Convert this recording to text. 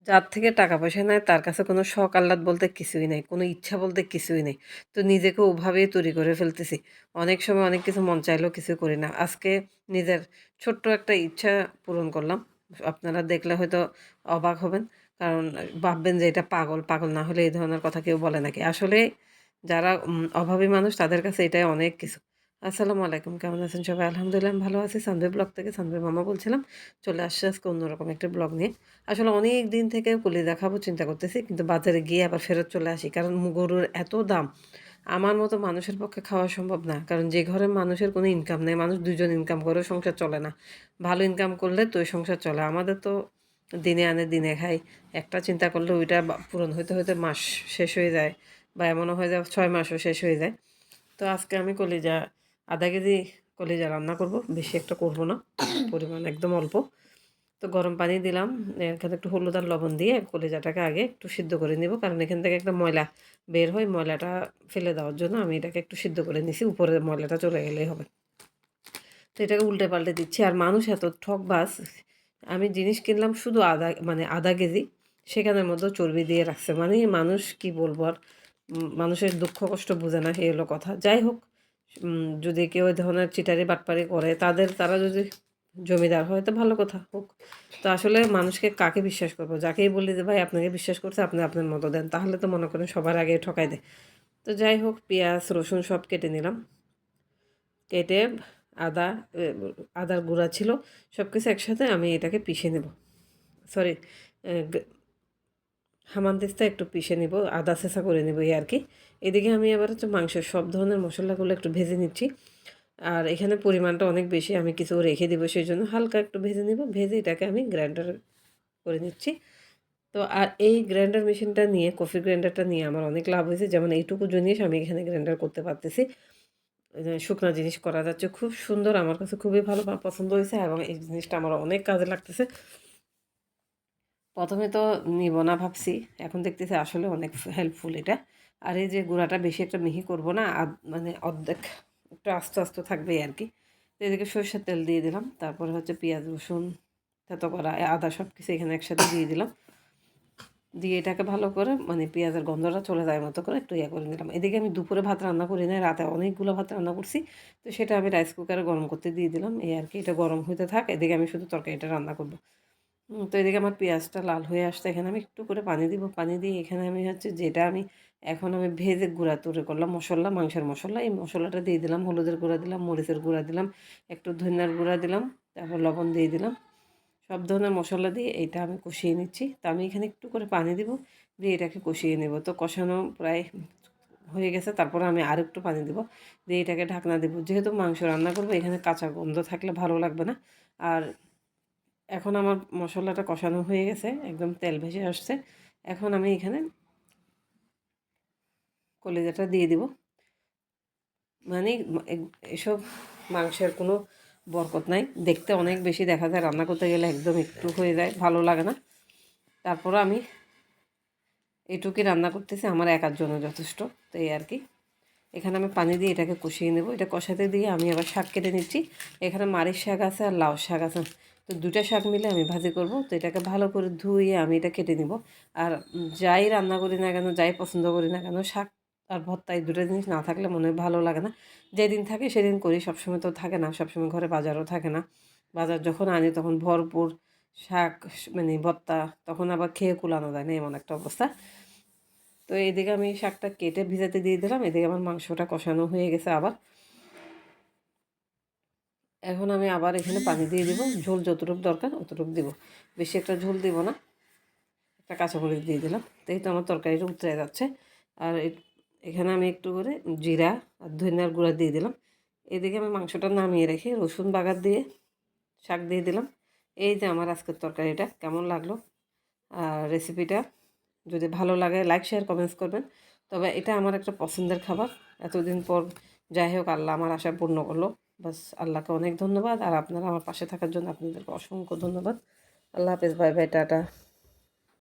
যার থেকে টাকা পয়সা নেয় তার কাছে কোনো শখ আহ্লাদ বলতে কিছুই নেই, কোনো ইচ্ছা বলতে কিছুই নেই। তো নিজেকে ওভাবেই তৈরি করে ফেলতেছি। অনেক সময় অনেক কিছু মন চাইলেও কিছু করি না। আজকে নিজের ছোট্ট একটা ইচ্ছা পূরণ করলাম। আপনারা দেখলে হয়তো অবাক হবেন। কারণ ভাববেন যে এটা পাগল, পাগল না হলে এই ধরনের কথা কেউ বলে নাকি? আসলে যারা অভাবী মানুষ তাদের কাছে এটাই অনেক কিছু। আসসালামু আলাইকুম। কেমন আছেন সবাই? আলহামদুলিল্লাহ আমি ভালো আছি। সানভি ব্লগ থেকে সানভীর মামা বলছিলাম। চলে আসছি আজকে অন্যরকম একটা ব্লগ নিয়ে। আসলে অনেক দিন থেকে কলিজা খাবো চিন্তা করতেছি, কিন্তু বাজারে গিয়ে আবার ফেরত চলে আসি, কারণ গরুর এত দাম। আমার মতো মানুষের পক্ষে খাওয়া সম্ভব না, কারণ যে ঘরে মানুষের কোনো ইনকাম নেই, মানুষ দুজন ইনকাম করে সংসার চলে না। ভালো ইনকাম করলে তো সংসার চলে, আমাদের তো দিনে আনে দিনে খাই। একটা চিন্তা করলে ওইটা পূরণ হইতে হইতে মাস শেষ হয়ে যায়, বা এমনও হয়ে যায় 6 মাসও শেষ হয়ে যায়। তো আজকে আমি কলিজা আধা কেজি কলিজা রান্না করব, বেশি একটা করব না, পরিমাণ একদম অল্প। তো গরম পানি দিলাম, এখানে একটু হলুদ আর লবণ দিয়ে কলিজাটাকে আগে একটু সিদ্ধ করে নিব, কারণ এখান থেকে একটা ময়লা বের হয়, ময়লাটা ফেলে দেওয়ার জন্য আমি এটাকে একটু সিদ্ধ করে নিছি, উপরে ময়লাটা চলে গেলেই হবে। তো এটাকে উল্টে পাল্টে দিচ্ছি। আর মানুষ এত ঠকবাজ, আমি জিনিস কিনলাম শুধু আধা কেজি, সেখানের মধ্যে চর্বি দিয়ে রাখছে। মানে মানুষ কি বলবো আর, মানুষের দুঃখ কষ্ট বোঝে না, এই হলো কথা। যাই হোক, যদি কেউ এই ধরনের চিটারি বাটপারি করে, তারা যদি জমিদার হয় তো ভালো কথা হোক। তো আসলে মানুষকে কাকে বিশ্বাস করবো? যাকেই বলি যে ভাই আপনাকে বিশ্বাস করছে, আপনি আপনার মতো দেন, তাহলে তো মনে করেন সবার আগে ঠকাই দেয়। তো যাই হোক, পেঁয়াজ রসুন সব কেটে নিলাম। কেটে আদা, এ, আদার গুঁড়া ছিল, সব কিছু একসাথে আমি এটাকে পিষে নেব। সরি, হামানদিস্তা একটু পিষে নিব, আদা ছেঁচা করে নেব এই আর কি। এদিকে আমি আবার হচ্ছে মাংসের সব ধরনের মশলাগুলো একটু ভেজে নিচ্ছি। আর এখানে পরিমাণটা অনেক বেশি, আমি কিছু রেখে দেবো, সেই জন্য হালকা একটু ভেজে নিব, ভেজে এটাকে আমি গ্রাইন্ডার করে নিচ্ছি। তো আর এই গ্রাইন্ডার মেশিনটা নিয়ে, কফি গ্রাইন্ডারটা নিয়ে আমার অনেক লাভ হয়েছে। যেমন এইটুকু জিনিস আমি এখানে গ্রাইন্ডার করতে পারতেছি, শুকনা জিনিস করা যাচ্ছে, খুব সুন্দর, আমার কাছে খুবই ভালো পছন্দ হয়েছে, এবং এই জিনিসটা আমার অনেক কাজে লাগতেছে। প্রথমে তো নিব না ভাবছি, এখন দেখতেছি আসলে অনেক হেল্পফুল এটা। আর এই যে গুঁড়াটা বেশি একটা মিহি করব না, মানে অর্ধেক একটু আস্তে আস্তে থাকবে আর কি। তো এদিকে সরষের তেল দিয়ে দিলাম, তারপরে হচ্ছে পেঁয়াজ রসুন থেতো করা আদা সব কিছু এখানে একসাথে দিয়ে দিলাম। দিয়ে এটাকে ভালো করে, মানে পেঁয়াজের গন্ধটা চলে যায় মতো করে একটু ইয়ে করে নিলাম। এদিকে আমি দুপুরে ভাত রান্না করি না, রাতে অনেকগুলো ভাত রান্না করছি। তো সেটা আমি রাইস কুকারে গরম করতে দিয়ে দিলাম, এই আর কি। এটা গরম হতে থাক, এদিকে আমি শুধু তরকারিটা রান্না করবো। তো এদিকে আমার পেঁয়াজটা লাল হয়ে আসছে, এখানে আমি একটু করে পানি দিব। পানি দিয়ে এখানে আমি হচ্ছে যেটা আমি এখন আমি ভেজে গুঁড়া তৈরি করলাম মশলা, মাংসের মশলা, এই মশলাটা দিয়ে দিলাম। হলুদের গুঁড়া দিলাম, মরিচের গুঁড়া দিলাম, একটু ধনিয়ার গুঁড়া দিলাম, তারপর লবণ দিয়ে দিলাম। সব ধরনের মশলা দিয়ে এইটা আমি কষিয়ে নিচ্ছি। তো আমি এখানে একটু করে পানি দিব, দিয়ে এটাকে কষিয়ে নেব। তো কষানো প্রায় হয়ে গেছে, তারপরে আমি আর একটু পানি দিব, দিয়ে এটাকে ঢাকনা দেবো। যেহেতু মাংস রান্না করবো, এখানে কাঁচা গন্ধ থাকলে ভালো লাগবে না। আর এখন আমার মশলাটা কষানো হয়ে গেছে, একদম তেল ভেসে আসছে। এখন আমি এখানে কলিজাটা দিয়ে দিব। মানে এসব মাংসের কোনো বরকত নাই, দেখতে অনেক বেশি দেখা যায়, রান্না করতে গেলে একদম একটু হয়ে যায়, ভালো লাগে না। তারপরে আমি এইটুকুই রান্না করতেছি, আমার একার জন্য যথেষ্ট। তো এই আর কি, এখানে আমি পানি দিয়ে এটাকে কষিয়ে নেব। এটা কষাতে দিয়ে আমি আবার শাক কেটে নিচ্ছি। এখানে মারিচ শাক আছে আর লাউ শাক আছে, তো দুটা শাক মিলে আমি ভাজি করব। তো এটাকে ভালো করে ধুয়ে আমি এটা কেটে নিব। আর যাই রান্না করি না কেন, যাই পছন্দ করি না কেন, শাক আর ভর্তা এই দুটো জিনিস না থাকলে মনে হয় ভালো লাগে না। যেদিন থাকে সেদিন করি, সবসময় তো থাকে না, সবসময় ঘরে বাজারও থাকে না। বাজার যখন আনি তখন ভরপুর শাক, মানে ভর্তা, তখন আবার খেয়ে কুলানো যায় না, এমন একটা অবস্থা। তো এদিকে আমি শাকটা কেটে ভিজাতে দিয়ে দিলাম, এদিকে আমার মাংসটা কষানো হয়ে গেছে আবার। এখন আমি আবার এখানে পানি দিয়ে দিব, ঝোল যতটুকু দরকার অতটুকু দিব, বেশি একটা ঝোল দিব না। একটা কাঁচামরিচ দিয়ে দিলাম, তাই তো আমার তরকারিটা উতরে যাচ্ছে। আর এখানে আমি একটু করে জিরা আর ধনিয়ার গুঁড়া দিয়ে দিলাম। এদিকে আমি মাংসটা নামিয়ে রেখে রসুন বাগার দিয়ে শাক দিয়ে দিলাম। এই যে আমার আজকের তরকারিটা কেমন লাগলো, আর রেসিপিটা যদি ভালো লাগে লাইক শেয়ার কমেন্টস করবেন। তবে এটা আমার একটা পছন্দের খাবার, এতদিন পর যাই হোক আল্লাহ আমার আশা পূর্ণ করলো। বাস, আল্লাহকে অনেক ধন্যবাদ, আর আপনারা আমার পাশে থাকার জন্য আপনাদেরকে অসংখ্য ধন্যবাদ। আল্লাহ হাফেজ, বাই বাই, টাটা।